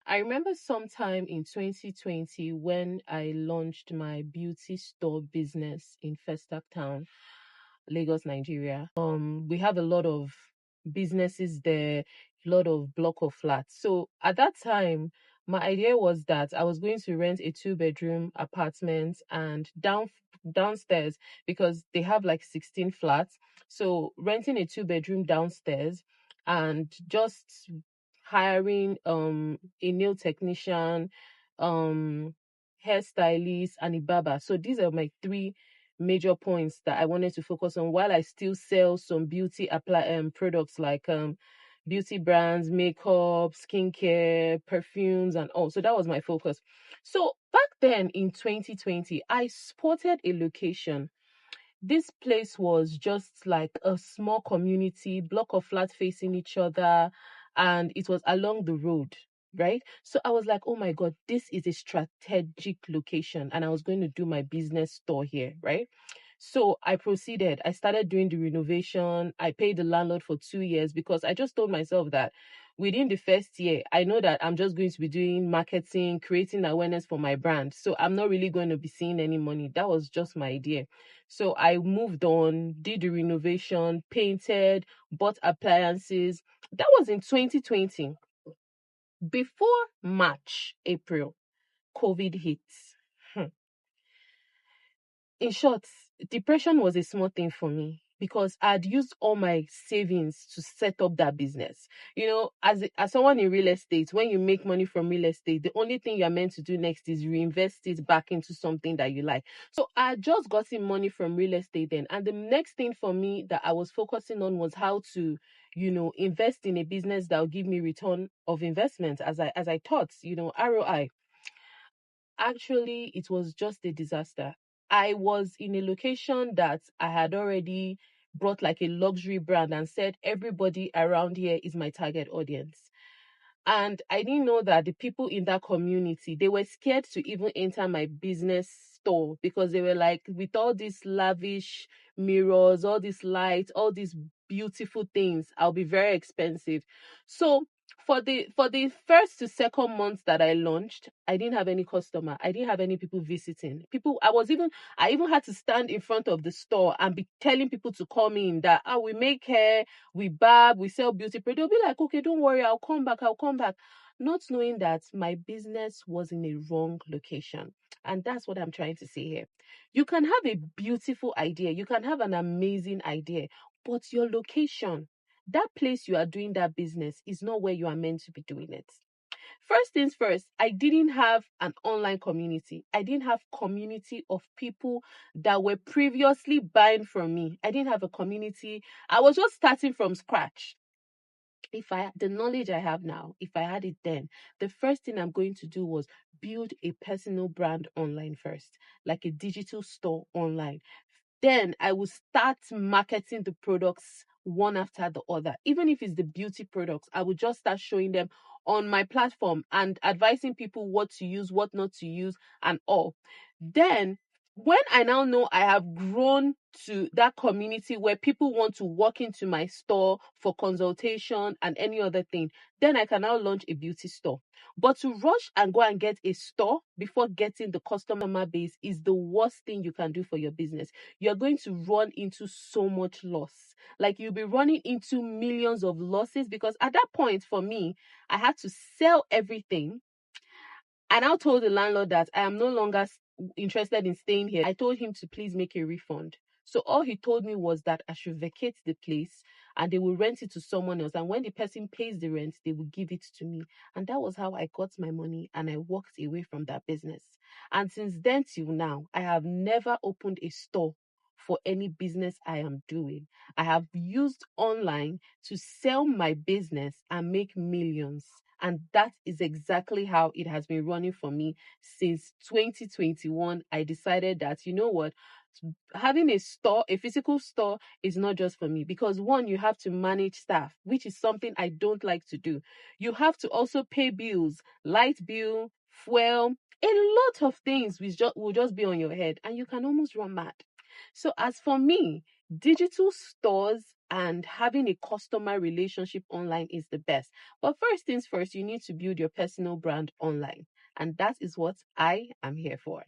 I remember sometime in 2020 when I launched my beauty store business in Festac Town, Lagos, Nigeria. We have a lot of businesses there, a lot of block of flats. So at that time, my idea was that I was going to rent a two-bedroom apartment and downstairs because they have like 16 flats. So renting a two-bedroom downstairs and just hiring a nail technician, um hairstylist and a barber. So these are my three major points that I wanted to focus on while I still sell some beauty products like beauty brands, makeup, skincare, perfumes, and all. So that was my focus. So back then in 2020, I spotted a location. This place was just like a small community, block of flats facing each other, and it was along the road, right? So I was like, oh my God, this is a strategic location, and I was going to do my business store here, right? So I proceeded. I started doing the renovation. I paid the landlord for 2 years because I just told myself that within the first year, I know that I'm just going to be doing marketing, creating awareness for my brand. So I'm not really going to be seeing any money. That was just my idea. So I moved on, did the renovation, painted, bought appliances. That was in 2020. Before March, April, COVID hit. Hmm. In short, depression was a small thing for me because I'd used all my savings to set up that business. As someone in real estate, when you make money from real estate, the only thing you're meant to do next is reinvest it back into something that you like. So I had just gotten money from real estate then. And the next thing for me that I was focusing on was how to, invest in a business that will give me return of investment as I thought, ROI. Actually, it was just a disaster. I was in a location that I had already brought like a luxury brand and said everybody around here is my target audience. And I didn't know that the people in that community, they were scared to even enter my business store because they were like, with all these lavish mirrors, all these lights, all these beautiful things, I'll be very expensive. So for the first to second month that I launched, I didn't have any customer. I didn't have any people visiting. I even had to stand in front of the store and be telling people to come in that we make hair, we barb, we sell beauty products. They'll be like, okay, don't worry, I'll come back. Not knowing that my business was in a wrong location. And that's what I'm trying to say here. You can have a beautiful idea, you can have an amazing idea, but your location, that place you are doing that business, is not where you are meant to be doing it. First things first, I didn't have an online community. I didn't have community of people that were previously buying from me. I didn't have a community. I was just starting from scratch. If I the knowledge I have now, if I had it then, the first thing I'm going to do was build a personal brand online first, like a digital store online. Then I will start marketing the products one after the other. Even if it's the beauty products, I will just start showing them on my platform and advising people what to use, what not to use, and all. Then, when I now know I have grown to that community where people want to walk into my store for consultation and any other thing, then I can now launch a beauty store. But to rush and go and get a store before getting the customer base is the worst thing you can do for your business. You're going to run into so much loss. Like, you'll be running into millions of losses because at that point, for me, I had to sell everything. I now told the landlord that I am no longer interested in staying here. I told him to please make a refund. So all he told me was that I should vacate the place and they will rent it to someone else. And when the person pays the rent, they will give it to me. And that was how I got my money and I walked away from that business. And since then till now, I have never opened a store for any business I am doing. I have used online to sell my business and make millions. And that is exactly how it has been running for me since 2021. I decided that, you know what, having a store, a physical store, is not just for me because, one, you have to manage staff, which is something I don't like to do. You have to also pay bills, light bill, fuel, a lot of things will just be on your head and you can almost run mad. So as for me, Digital stores and having a customer relationship online is the best. But first things first, you need to build your personal brand online. And that is what I am here for.